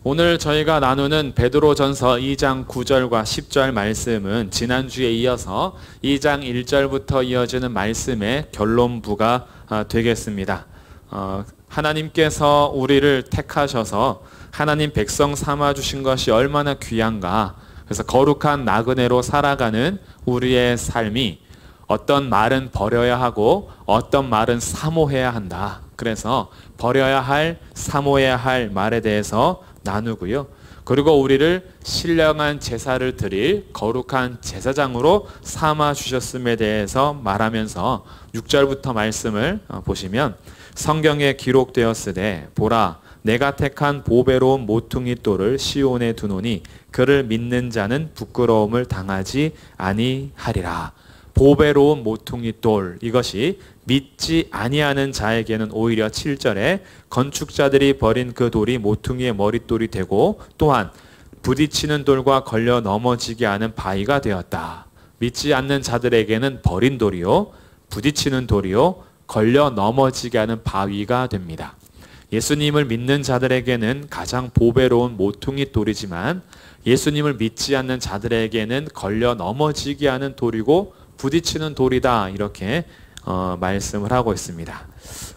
오늘 저희가 나누는 베드로전서 2장 9절과 10절 말씀은 지난주에 이어서 2장 1절부터 이어지는 말씀의 결론부가 되겠습니다. 하나님께서 우리를 택하셔서 하나님 백성 삼아주신 것이 얼마나 귀한가. 그래서 거룩한 나그네로 살아가는 우리의 삶이 어떤 말은 버려야 하고 어떤 말은 사모해야 한다. 그래서 버려야 할, 사모해야 할 말에 대해서 나누고요. 그리고 우리를 신령한 제사를 드릴 거룩한 제사장으로 삼아 주셨음에 대해서 말하면서 6절부터 말씀을 보시면 성경에 기록되었으되 보라 내가 택한 보배로운 모퉁이 돌을 시온에 두노니 그를 믿는 자는 부끄러움을 당하지 아니하리라. 보배로운 모퉁이 돌, 이것이 믿지 아니하는 자에게는 오히려 7절에 건축자들이 버린 그 돌이 모퉁이의 머릿돌이 되고 또한 부딪히는 돌과 걸려 넘어지게 하는 바위가 되었다. 믿지 않는 자들에게는 버린 돌이요 부딪히는 돌이요 걸려 넘어지게 하는 바위가 됩니다. 예수님을 믿는 자들에게는 가장 보배로운 모퉁이 돌이지만 예수님을 믿지 않는 자들에게는 걸려 넘어지게 하는 돌이고 부딪히는 돌이다, 이렇게 말씀을 하고 있습니다.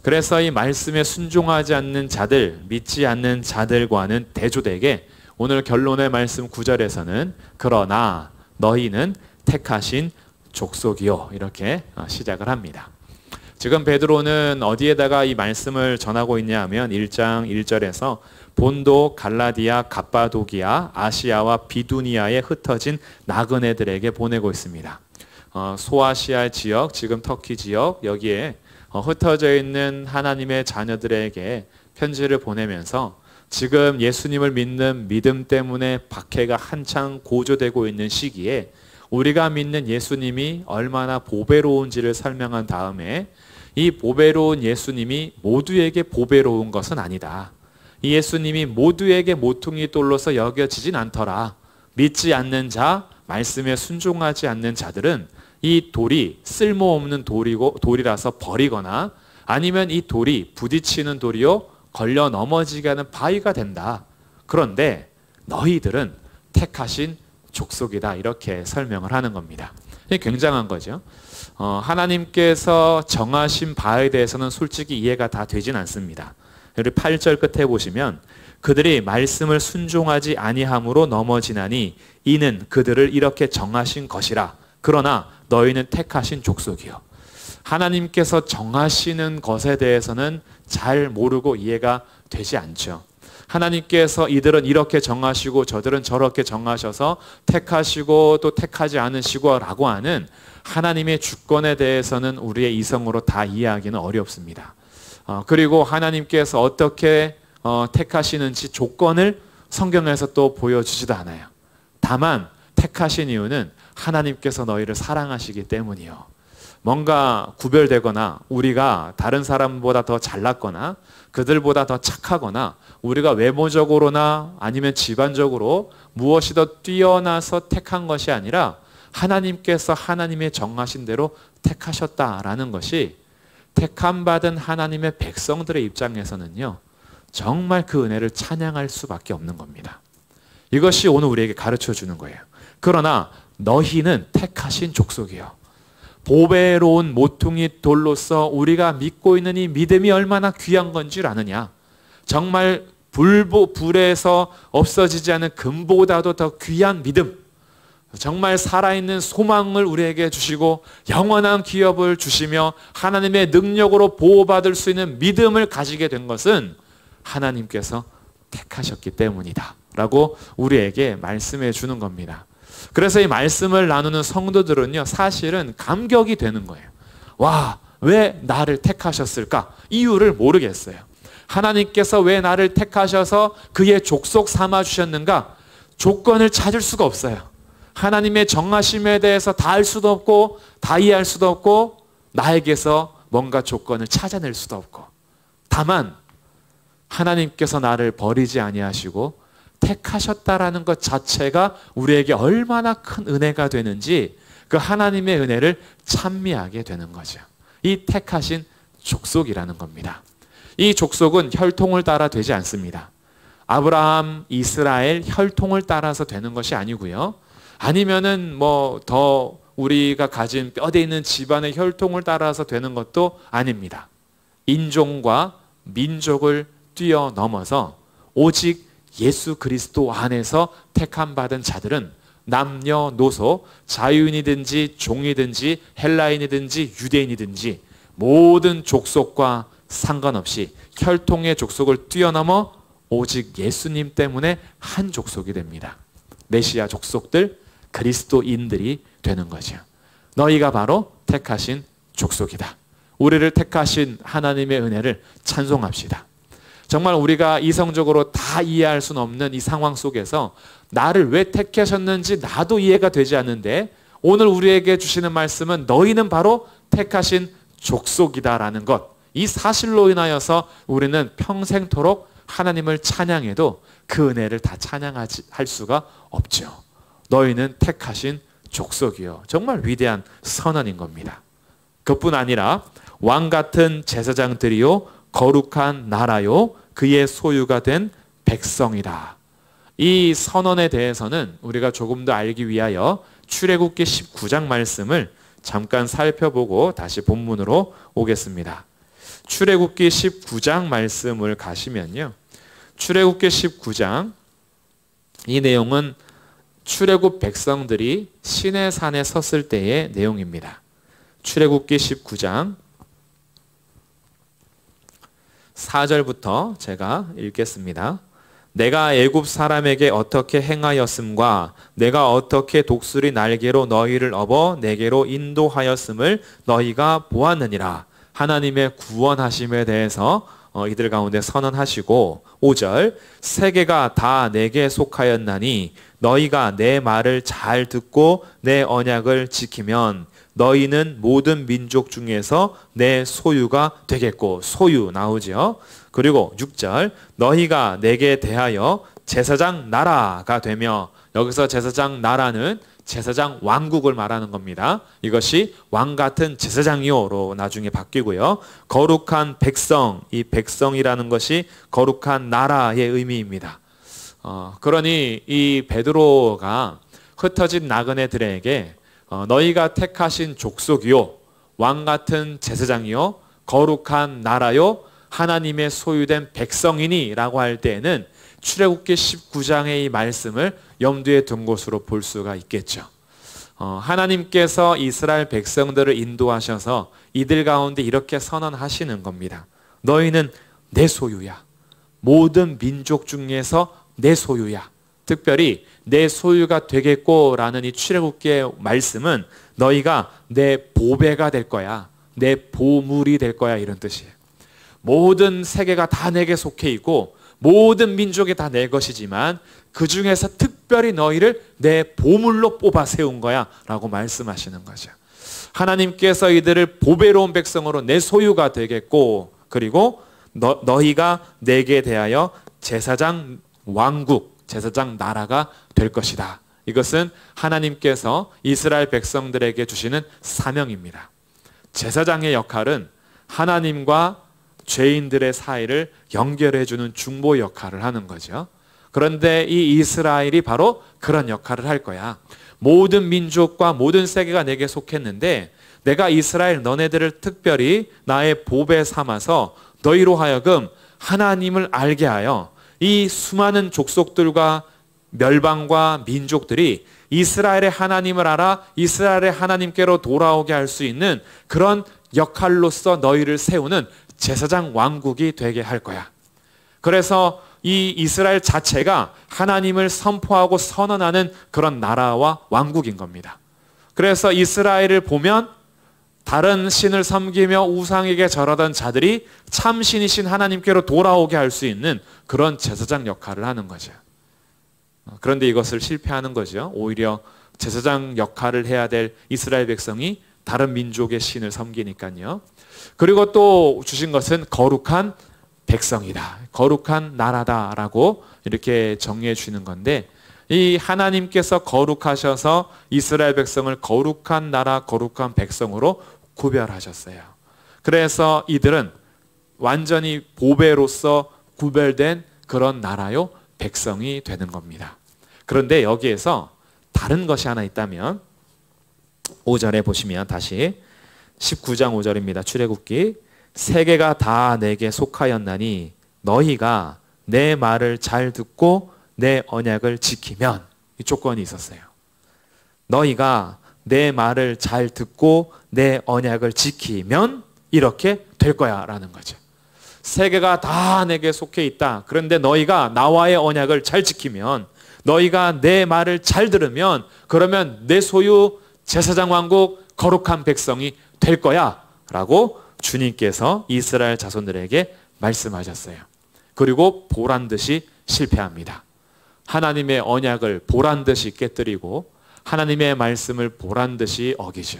그래서 이 말씀에 순종하지 않는 자들, 믿지 않는 자들과는 대조되게 오늘 결론의 말씀 9절에서는 그러나 너희는 택하신 족속이요, 이렇게 시작을 합니다. 지금 베드로는 어디에다가 이 말씀을 전하고 있냐 하면 1장 1절에서 본도, 갈라디아, 갑바도기아, 아시아와 비두니아에 흩어진 나그네들에게 보내고 있습니다. 소아시아 지역, 지금 터키 지역, 여기에 흩어져 있는 하나님의 자녀들에게 편지를 보내면서 지금 예수님을 믿는 믿음 때문에 박해가 한창 고조되고 있는 시기에 우리가 믿는 예수님이 얼마나 보배로운지를 설명한 다음에 이 보배로운 예수님이 모두에게 보배로운 것은 아니다. 이 예수님이 모두에게 모퉁이 돌로서 여겨지진 않더라. 믿지 않는 자, 말씀에 순종하지 않는 자들은 이 돌이 쓸모없는 돌이라서 버리거나 아니면 이 돌이 부딪히는 돌이요 걸려 넘어지게 하는 바위가 된다. 그런데 너희들은 택하신 족속이다, 이렇게 설명을 하는 겁니다. 이게 굉장한 거죠. 하나님께서 정하신 바에 대해서는 솔직히 이해가 다 되진 않습니다. 여기 8절 끝에 보시면 그들이 말씀을 순종하지 아니함으로 넘어지나니 이는 그들을 이렇게 정하신 것이라. 그러나 너희는 택하신 족속이요. 하나님께서 정하시는 것에 대해서는 잘 모르고 이해가 되지 않죠. 하나님께서 이들은 이렇게 정하시고 저들은 저렇게 정하셔서 택하시고 또 택하지 않으시고 라고 하는 하나님의 주권에 대해서는 우리의 이성으로 다 이해하기는 어렵습니다. 그리고 하나님께서 어떻게 택하시는지 조건을 성경에서 또 보여주지도 않아요. 다만 택하신 이유는 하나님께서 너희를 사랑하시기 때문이요. 뭔가 구별되거나 우리가 다른 사람보다 더 잘났거나 그들보다 더 착하거나 우리가 외모적으로나 아니면 집안적으로 무엇이 더 뛰어나서 택한 것이 아니라 하나님께서 하나님의 정하신 대로 택하셨다라는 것이 택함받은 하나님의 백성들의 입장에서는요, 정말 그 은혜를 찬양할 수밖에 없는 겁니다. 이것이 오늘 우리에게 가르쳐 주는 거예요. 그러나 너희는 택하신 족속이요. 보배로운 모퉁이 돌로서 우리가 믿고 있는 이 믿음이 얼마나 귀한 건지 아느냐. 정말 불에서 없어지지 않은 금보다도 더 귀한 믿음, 정말 살아있는 소망을 우리에게 주시고 영원한 기업을 주시며 하나님의 능력으로 보호받을 수 있는 믿음을 가지게 된 것은 하나님께서 택하셨기 때문이다 라고 우리에게 말씀해 주는 겁니다. 그래서 이 말씀을 나누는 성도들은요, 사실은 감격이 되는 거예요. 와, 왜 나를 택하셨을까? 이유를 모르겠어요. 하나님께서 왜 나를 택하셔서 그의 족속 삼아 주셨는가? 조건을 찾을 수가 없어요. 하나님의 정하심에 대해서 다 알 수도 없고 다 이해할 수도 없고 나에게서 뭔가 조건을 찾아낼 수도 없고, 다만 하나님께서 나를 버리지 아니하시고 택하셨다라는 것 자체가 우리에게 얼마나 큰 은혜가 되는지 그 하나님의 은혜를 찬미하게 되는 거죠. 이 택하신 족속이라는 겁니다. 이 족속은 혈통을 따라 되지 않습니다. 아브라함, 이스라엘 혈통을 따라서 되는 것이 아니고요. 아니면은 뭐 더 우리가 가진 뼈대 있는 집안의 혈통을 따라서 되는 것도 아닙니다. 인종과 민족을 뛰어넘어서 오직 예수 그리스도 안에서 택함 받은 자들은 남녀노소, 자유인이든지 종이든지 헬라인이든지 유대인이든지 모든 족속과 상관없이 혈통의 족속을 뛰어넘어 오직 예수님 때문에 한 족속이 됩니다. 메시아 족속들, 그리스도인들이 되는 거죠. 너희가 바로 택하신 족속이다. 우리를 택하신 하나님의 은혜를 찬송합시다. 정말 우리가 이성적으로 다 이해할 수는 없는 이 상황 속에서 나를 왜 택하셨는지 나도 이해가 되지 않는데 오늘 우리에게 주시는 말씀은 너희는 바로 택하신 족속이다라는 것, 이 사실로 인하여서 우리는 평생토록 하나님을 찬양해도 그 은혜를 다 찬양할 수가 없죠. 너희는 택하신 족속이요. 정말 위대한 선언인 겁니다. 그뿐 아니라 왕 같은 제사장들이요 거룩한 나라요 그의 소유가 된 백성이다. 이 선언에 대해서는 우리가 조금 더 알기 위하여 출애굽기 19장 말씀을 잠깐 살펴보고 다시 본문으로 오겠습니다. 출애굽기 19장 말씀을 가시면요. 출애굽기 19장 이 내용은 출애굽 백성들이 시내산에 섰을 때의 내용입니다. 출애굽기 19장 4절부터 제가 읽겠습니다. 내가 애굽 사람에게 어떻게 행하였음과 내가 어떻게 독수리 날개로 너희를 업어 내게로 인도하였음을 너희가 보았느니라. 하나님의 구원하심에 대해서 이들 가운데 선언하시고 5절 세계가 다 내게 속하였나니 너희가 내 말을 잘 듣고 내 언약을 지키면 너희는 모든 민족 중에서 내 소유가 되겠고 소유 나오죠. 그리고 6절 너희가 내게 대하여 제사장 나라가 되며 여기서 제사장 나라는 제사장 왕국을 말하는 겁니다. 이것이 왕 같은 제사장이요로 나중에 바뀌고요. 거룩한 백성, 이 백성이라는 것이 거룩한 나라의 의미입니다. 그러니 이 베드로가 흩어진 나그네들에게 너희가 택하신 족속이요 왕 같은 제사장이요 거룩한 나라요 하나님의 소유된 백성이니 라고 할 때에는 출애굽기 19장의 이 말씀을 염두에 둔 것으로 볼 수가 있겠죠. 하나님께서 이스라엘 백성들을 인도하셔서 이들 가운데 이렇게 선언하시는 겁니다. 너희는 내 소유야. 모든 민족 중에서 내 소유야. 특별히 내 소유가 되겠고라는 이 출애굽기의 말씀은 너희가 내 보배가 될 거야. 내 보물이 될 거야 이런 뜻이에요. 모든 세계가 다 내게 속해 있고 모든 민족이 다 내 것이지만 그 중에서 특별히 너희를 내 보물로 뽑아 세운 거야 라고 말씀하시는 거죠. 하나님께서 이들을 보배로운 백성으로 내 소유가 되겠고 그리고 너희가 내게 대하여 제사장 왕국, 제사장 나라가 될 것이다. 이것은 하나님께서 이스라엘 백성들에게 주시는 사명입니다. 제사장의 역할은 하나님과 죄인들의 사이를 연결해주는 중보 역할을 하는 거죠. 그런데 이 이스라엘이 바로 그런 역할을 할 거야. 모든 민족과 모든 세계가 내게 속했는데 내가 이스라엘 너네들을 특별히 나의 보배 삼아서 너희로 하여금 하나님을 알게 하여 이 수많은 족속들과 멸방과 민족들이 이스라엘의 하나님을 알아 이스라엘의 하나님께로 돌아오게 할 수 있는 그런 역할로서 너희를 세우는 제사장 왕국이 되게 할 거야. 그래서 이 이스라엘 자체가 하나님을 선포하고 선언하는 그런 나라와 왕국인 겁니다. 그래서 이스라엘을 보면 다른 신을 섬기며 우상에게 절하던 자들이 참신이신 하나님께로 돌아오게 할 수 있는 그런 제사장 역할을 하는 거죠. 그런데 이것을 실패하는 거죠. 오히려 제사장 역할을 해야 될 이스라엘 백성이 다른 민족의 신을 섬기니까요. 그리고 또 주신 것은 거룩한 백성이다. 거룩한 나라다라고 이렇게 정리해 주는 건데 이 하나님께서 거룩하셔서 이스라엘 백성을 거룩한 나라, 거룩한 백성으로 구별하셨어요. 그래서 이들은 완전히 보배로서 구별된 그런 나라요 백성이 되는 겁니다. 그런데 여기에서 다른 것이 하나 있다면 5절에 보시면 다시 19장 5절입니다. 출애굽기 세계가 다 내게 속하였나니 너희가 내 말을 잘 듣고 내 언약을 지키면 이 조건이 있었어요. 너희가 내 말을 잘 듣고 내 언약을 지키면 이렇게 될 거야 라는 거죠. 세계가 다 내게 속해 있다. 그런데 너희가 나와의 언약을 잘 지키면 너희가 내 말을 잘 들으면 그러면 내 소유 제사장 왕국 거룩한 백성이 될 거야 라고 주님께서 이스라엘 자손들에게 말씀하셨어요. 그리고 보란듯이 실패합니다. 하나님의 언약을 보란듯이 깨뜨리고 하나님의 말씀을 보란듯이 어기죠.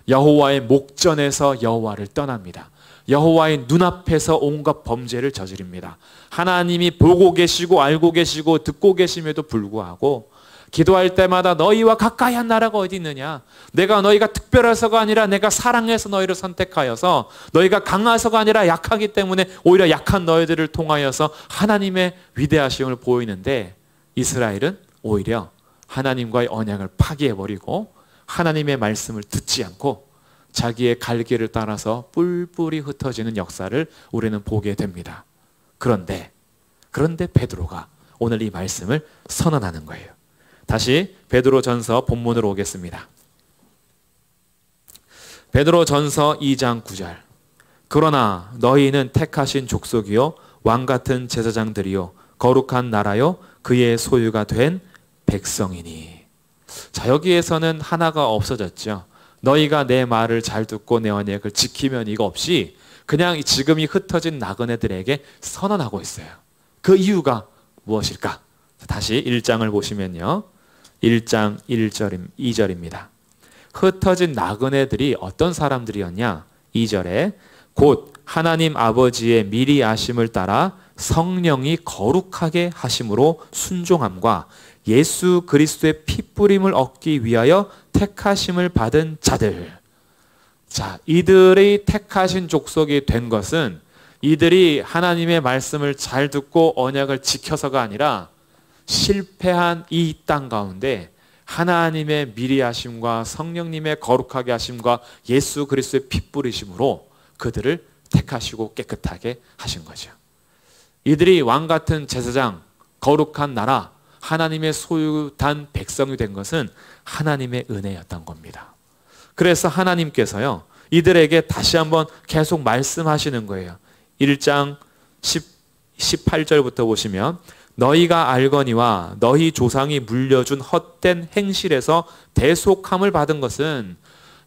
여호와의 목전에서 여호와를 떠납니다. 여호와의 눈앞에서 온갖 범죄를 저지릅니다. 하나님이 보고 계시고 알고 계시고 듣고 계심에도 불구하고 기도할 때마다 너희와 가까이 한 나라가 어디 있느냐? 내가 너희가 특별해서가 아니라 내가 사랑해서 너희를 선택하여서 너희가 강해서가 아니라 약하기 때문에 오히려 약한 너희들을 통하여서 하나님의 위대하심을 보이는데 이스라엘은 오히려 하나님과의 언약을 파기해버리고 하나님의 말씀을 듣지 않고 자기의 갈 길을 따라서 뿔뿔이 흩어지는 역사를 우리는 보게 됩니다. 그런데 베드로가 오늘 이 말씀을 선언하는 거예요. 다시 베드로전서 본문으로 오겠습니다. 베드로전서 2장 9절 그러나 너희는 택하신 족속이요 왕같은 제사장들이요 거룩한 나라요 그의 소유가 된 백성이니. 자, 여기에서는 하나가 없어졌죠. 너희가 내 말을 잘 듣고 내 언약을 지키면 이거 없이 그냥 지금이 흩어진 나그네들에게 선언하고 있어요. 그 이유가 무엇일까? 다시 1장을 보시면요. 1장 1절 2절입니다. 흩어진 나그네들이 어떤 사람들이었냐? 2절에 곧 하나님 아버지의 미리 아심을 따라 성령이 거룩하게 하심으로 순종함과 예수 그리스도의 피뿌림을 얻기 위하여 택하심을 받은 자들. 자, 이들의 택하신 족속이 된 것은 이들이 하나님의 말씀을 잘 듣고 언약을 지켜서가 아니라 실패한 이 땅 가운데 하나님의 미리 하심과 성령님의 거룩하게 하심과 예수 그리스도의 피 뿌리심으로 그들을 택하시고 깨끗하게 하신 거죠. 이들이 왕같은 제사장, 거룩한 나라, 하나님의 소유단 백성이 된 것은 하나님의 은혜였던 겁니다. 그래서 하나님께서요, 이들에게 다시 한번 계속 말씀하시는 거예요. 1장 18절부터 보시면 너희가 알거니와 너희 조상이 물려준 헛된 행실에서 대속함을 받은 것은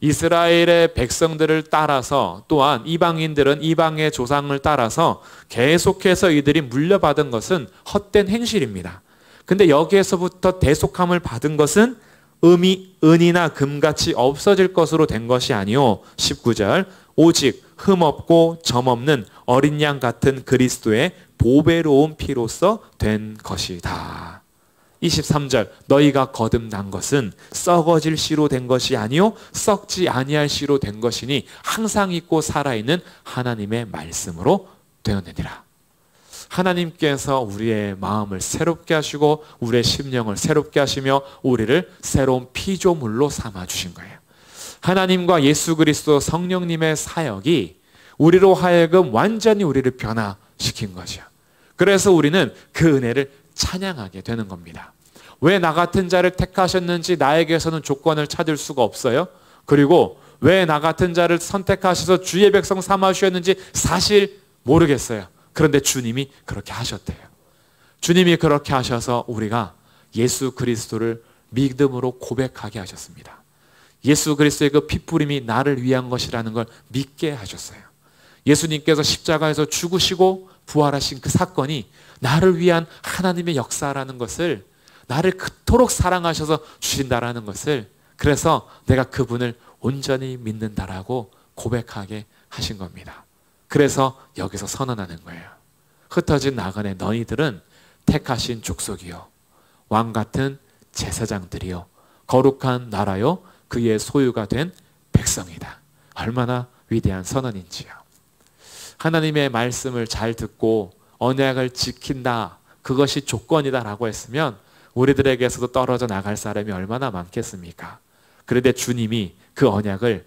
이스라엘의 백성들을 따라서 또한 이방인들은 이방의 조상을 따라서 계속해서 이들이 물려받은 것은 헛된 행실입니다. 근데 여기에서부터 대속함을 받은 것은 은이나 금같이 없어질 것으로 된 것이 아니요 19절 오직 흠없고 점없는 어린 양 같은 그리스도의 보배로운 피로써 된 것이다. 23절 너희가 거듭난 것은 썩어질 씨로 된 것이 아니요 썩지 아니할 씨로 된 것이니 항상 있고 살아있는 하나님의 말씀으로 되었느니라. 하나님께서 우리의 마음을 새롭게 하시고 우리의 심령을 새롭게 하시며 우리를 새로운 피조물로 삼아주신 거예요. 하나님과 예수 그리스도 성령님의 사역이 우리로 하여금 완전히 우리를 변화시킨 거죠. 그래서 우리는 그 은혜를 찬양하게 되는 겁니다. 왜 나 같은 자를 택하셨는지 나에게서는 조건을 찾을 수가 없어요. 그리고 왜 나 같은 자를 선택하셔서 주의 백성 삼아주셨는지 사실 모르겠어요. 그런데 주님이 그렇게 하셨대요. 주님이 그렇게 하셔서 우리가 예수 그리스도를 믿음으로 고백하게 하셨습니다. 예수 그리스도의 그 피뿌림이 나를 위한 것이라는 걸 믿게 하셨어요. 예수님께서 십자가에서 죽으시고 부활하신 그 사건이 나를 위한 하나님의 역사라는 것을, 나를 그토록 사랑하셔서 주신다라는 것을, 그래서 내가 그분을 온전히 믿는다라고 고백하게 하신 겁니다. 그래서 여기서 선언하는 거예요. 흩어진 나그네 너희들은 택하신 족속이요 왕같은 제사장들이요 거룩한 나라요 그의 소유가 된 백성이다. 얼마나 위대한 선언인지요. 하나님의 말씀을 잘 듣고 언약을 지킨다 그것이 조건이다라고 했으면 우리들에게서도 떨어져 나갈 사람이 얼마나 많겠습니까? 그런데 주님이 그 언약을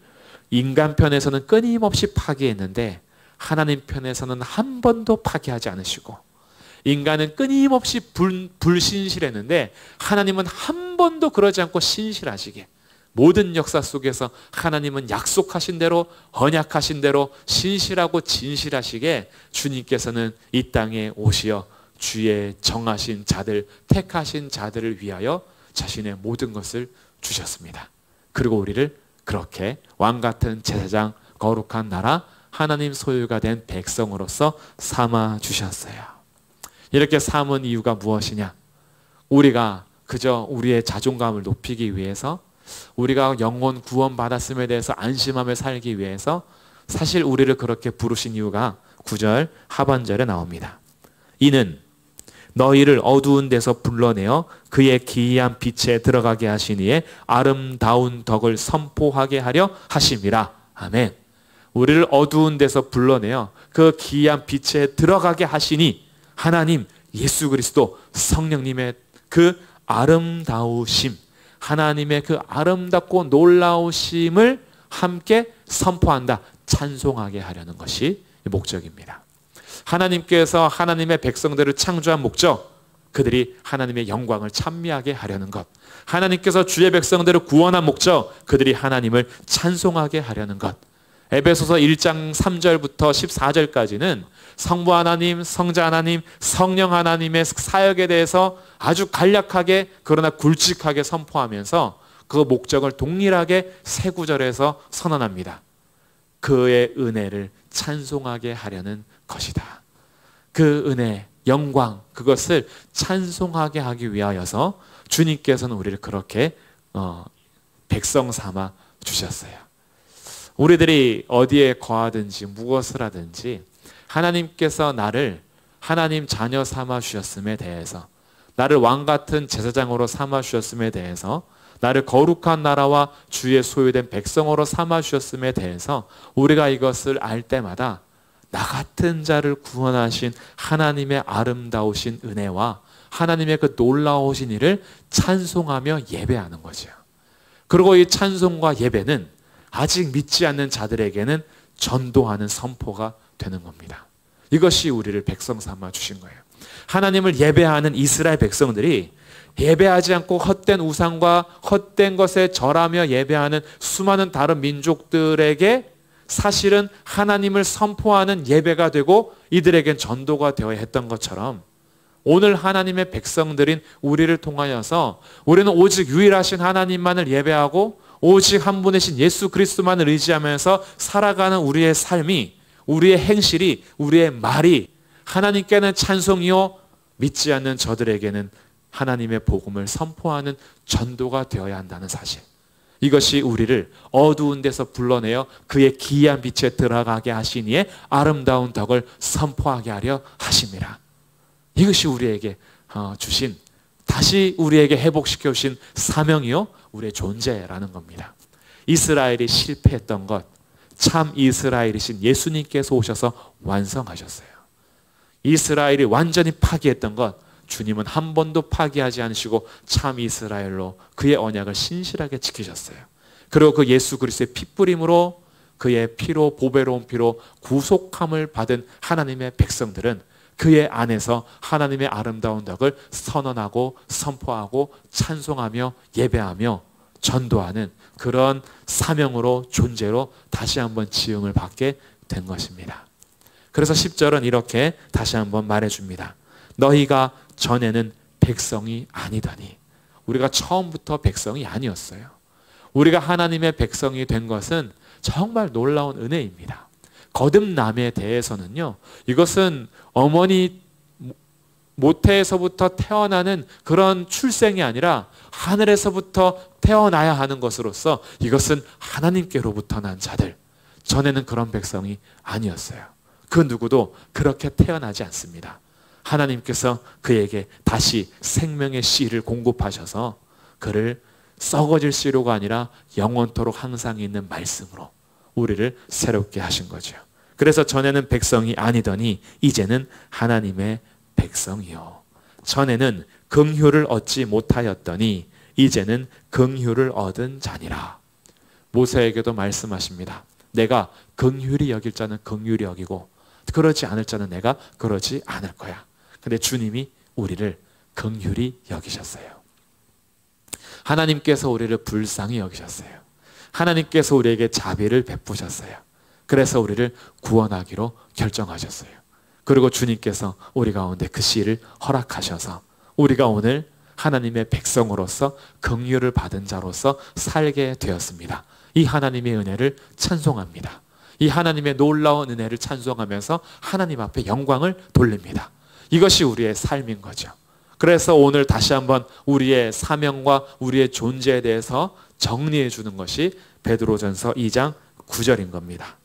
인간 편에서는 끊임없이 파기했는데 하나님 편에서는 한 번도 파기하지 않으시고, 인간은 끊임없이 불신실했는데 하나님은 한 번도 그러지 않고 신실하시게, 모든 역사 속에서 하나님은 약속하신 대로, 언약하신 대로 신실하고 진실하시게 주님께서는 이 땅에 오시어 주의 정하신 자들, 택하신 자들을 위하여 자신의 모든 것을 주셨습니다. 그리고 우리를 그렇게 왕같은 제사장, 거룩한 나라, 하나님 소유가 된 백성으로서 삼아 주셨어요. 이렇게 삼은 이유가 무엇이냐? 우리가 그저 우리의 자존감을 높이기 위해서, 우리가 영혼 구원 받았음에 대해서 안심하며 살기 위해서, 사실 우리를 그렇게 부르신 이유가 9절 하반절에 나옵니다. 이는 너희를 어두운 데서 불러내어 그의 기이한 빛에 들어가게 하시니에 아름다운 덕을 선포하게 하려 하심이라. 아멘. 우리를 어두운 데서 불러내어 그 기이한 빛에 들어가게 하시니, 하나님 예수 그리스도 성령님의 그 아름다우심, 하나님의 그 아름답고 놀라우심을 함께 선포한다, 찬송하게 하려는 것이 목적입니다. 하나님께서 하나님의 백성들을 창조한 목적, 그들이 하나님의 영광을 찬미하게 하려는 것. 하나님께서 주의 백성들을 구원한 목적, 그들이 하나님을 찬송하게 하려는 것. 에베소서 1장 3절부터 14절까지는 성부 하나님, 성자 하나님, 성령 하나님의 사역에 대해서 아주 간략하게 그러나 굵직하게 선포하면서 그 목적을 동일하게 세 구절에서 선언합니다. 그의 은혜를 찬송하게 하려는 것이다. 그 은혜, 영광, 그것을 찬송하게 하기 위하여서 주님께서는 우리를 그렇게 백성 삼아 주셨어요. 우리들이 어디에 거하든지 무엇을 하든지 하나님께서 나를 하나님 자녀 삼아 주셨음에 대해서, 나를 왕같은 제사장으로 삼아 주셨음에 대해서, 나를 거룩한 나라와 주의 소유된 백성으로 삼아 주셨음에 대해서 우리가 이것을 알 때마다 나 같은 자를 구원하신 하나님의 아름다우신 은혜와 하나님의 그 놀라우신 일을 찬송하며 예배하는 거죠. 그리고 이 찬송과 예배는 아직 믿지 않는 자들에게는 전도하는 선포가 되는 겁니다. 이것이 우리를 백성 삼아 주신 거예요. 하나님을 예배하는 이스라엘 백성들이 예배하지 않고 헛된 우상과 헛된 것에 절하며 예배하는 수많은 다른 민족들에게 사실은 하나님을 선포하는 예배가 되고 이들에겐 전도가 되어야 했던 것처럼, 오늘 하나님의 백성들인 우리를 통하여서 우리는 오직 유일하신 하나님만을 예배하고 오직 한 분이신 예수 그리스도만을 의지하면서 살아가는 우리의 삶이, 우리의 행실이, 우리의 말이 하나님께는 찬송이요 믿지 않는 저들에게는 하나님의 복음을 선포하는 전도가 되어야 한다는 사실, 이것이 우리를 어두운 데서 불러내어 그의 기이한 빛에 들어가게 하시니에 아름다운 덕을 선포하게 하려 하심이라. 이것이 우리에게 주신, 다시 우리에게 회복시켜 주신 사명이요 우리의 존재라는 겁니다. 이스라엘이 실패했던 것, 참 이스라엘이신 예수님께서 오셔서 완성하셨어요. 이스라엘이 완전히 파기했던 것, 주님은 한 번도 파기하지 않으시고 참 이스라엘로 그의 언약을 신실하게 지키셨어요. 그리고 그 예수 그리스도의 핏부림으로, 그의 피로, 보배로운 피로 구속함을 받은 하나님의 백성들은 그의 안에서 하나님의 아름다운 덕을 선언하고 선포하고 찬송하며 예배하며 전도하는 그런 사명으로, 존재로 다시 한번 지음을 받게 된 것입니다. 그래서 10절은 이렇게 다시 한번 말해줍니다. 너희가 전에는 백성이 아니더니. 우리가 처음부터 백성이 아니었어요. 우리가 하나님의 백성이 된 것은 정말 놀라운 은혜입니다. 거듭남에 대해서는요, 이것은 어머니 모태에서부터 태어나는 그런 출생이 아니라 하늘에서부터 태어나야 하는 것으로서 이것은 하나님께로부터 난 자들, 전에는 그런 백성이 아니었어요. 그 누구도 그렇게 태어나지 않습니다. 하나님께서 그에게 다시 생명의 씨를 공급하셔서 그를 썩어질 씨로가 아니라 영원토록 항상 있는 말씀으로 우리를 새롭게 하신 거죠. 그래서 전에는 백성이 아니더니 이제는 하나님의 백성이요. 전에는 긍휼을 얻지 못하였더니 이제는 긍휼을 얻은 자니라. 모세에게도 말씀하십니다. 내가 긍휼히 여길 자는 긍휼히 여기고 그러지 않을 자는 내가 그러지 않을 거야. 근데 주님이 우리를 긍휼히 여기셨어요. 하나님께서 우리를 불쌍히 여기셨어요. 하나님께서 우리에게 자비를 베푸셨어요. 그래서 우리를 구원하기로 결정하셨어요. 그리고 주님께서 우리 가운데 그 씨를 허락하셔서 우리가 오늘 하나님의 백성으로서 긍휼을 받은 자로서 살게 되었습니다. 이 하나님의 은혜를 찬송합니다. 이 하나님의 놀라운 은혜를 찬송하면서 하나님 앞에 영광을 돌립니다. 이것이 우리의 삶인 거죠. 그래서 오늘 다시 한번 우리의 사명과 우리의 존재에 대해서 정리해 주는 것이 베드로전서 2장 9절인 겁니다.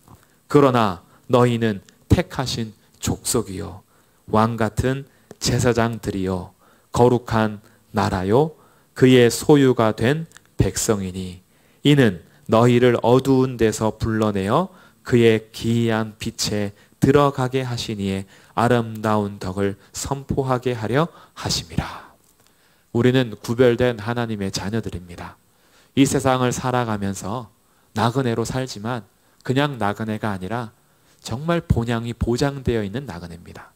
그러나 너희는 택하신 족속이요 왕 같은 제사장들이요 거룩한 나라요 그의 소유가 된 백성이니 이는 너희를 어두운 데서 불러내어 그의 기이한 빛에 들어가게 하시니에 아름다운 덕을 선포하게 하려 하심이라. 우리는 구별된 하나님의 자녀들입니다. 이 세상을 살아가면서 나그네로 살지만 그냥 나그네가 아니라 정말 본향이 보장되어 있는 나그네입니다.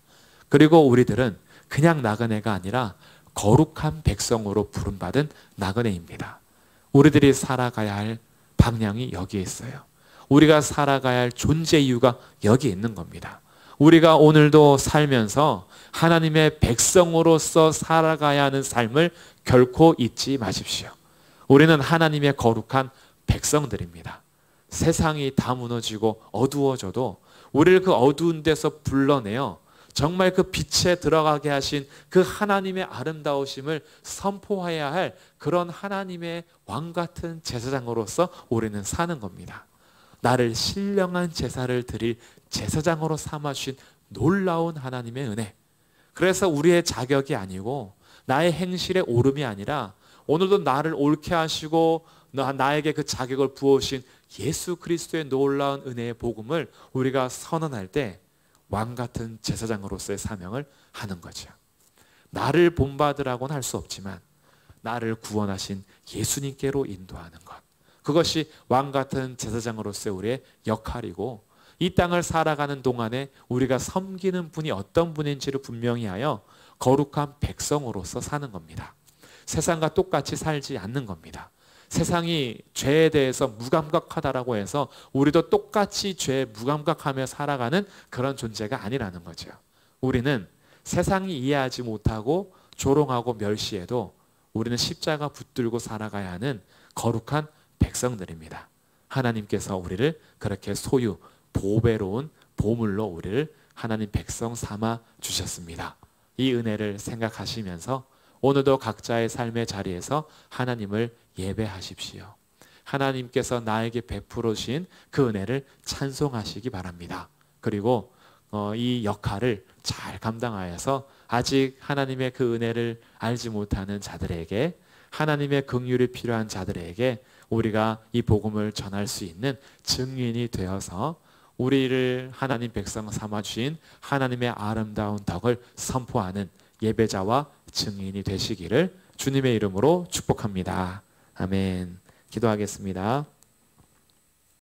그리고 우리들은 그냥 나그네가 아니라 거룩한 백성으로 부름받은 나그네입니다. 우리들이 살아가야 할 방향이 여기에 있어요. 우리가 살아가야 할 존재 이유가 여기 있는 겁니다. 우리가 오늘도 살면서 하나님의 백성으로서 살아가야 하는 삶을 결코 잊지 마십시오. 우리는 하나님의 거룩한 백성들입니다. 세상이 다 무너지고 어두워져도 우리를 그 어두운 데서 불러내어 정말 그 빛에 들어가게 하신 그 하나님의 아름다우심을 선포해야 할 그런 하나님의 왕 같은 제사장으로서 우리는 사는 겁니다. 나를 신령한 제사를 드릴 제사장으로 삼아주신 놀라운 하나님의 은혜. 그래서 우리의 자격이 아니고 나의 행실의 오름이 아니라 오늘도 나를 옳게 하시고 나에게 그 자격을 부어주신 예수 그리스도의 놀라운 은혜의 복음을 우리가 선언할 때 왕 같은 제사장으로서의 사명을 하는 거죠. 나를 본받으라고는 할 수 없지만 나를 구원하신 예수님께로 인도하는 것. 그것이 왕 같은 제사장으로서의 우리의 역할이고 이 땅을 살아가는 동안에 우리가 섬기는 분이 어떤 분인지를 분명히 하여 거룩한 백성으로서 사는 겁니다. 세상과 똑같이 살지 않는 겁니다. 세상이 죄에 대해서 무감각하다라고 해서 우리도 똑같이 죄에 무감각하며 살아가는 그런 존재가 아니라는 거죠. 우리는 세상이 이해하지 못하고 조롱하고 멸시해도 우리는 십자가 붙들고 살아가야 하는 거룩한 백성들입니다. 하나님께서 우리를 그렇게 소유, 보배로운 보물로 우리를 하나님 백성 삼아 주셨습니다. 이 은혜를 생각하시면서 오늘도 각자의 삶의 자리에서 하나님을 예배하십시오. 하나님께서 나에게 베풀어 주신 그 은혜를 찬송하시기 바랍니다. 그리고 이 역할을 잘 감당하여서 아직 하나님의 그 은혜를 알지 못하는 자들에게 하나님의 긍휼이 필요한 자들에게 우리가 이 복음을 전할 수 있는 증인이 되어서 우리를 하나님 백성 삼아주신 하나님의 아름다운 덕을 선포하는 예배자와 증인이 되시기를 주님의 이름으로 축복합니다. 아멘. 기도하겠습니다.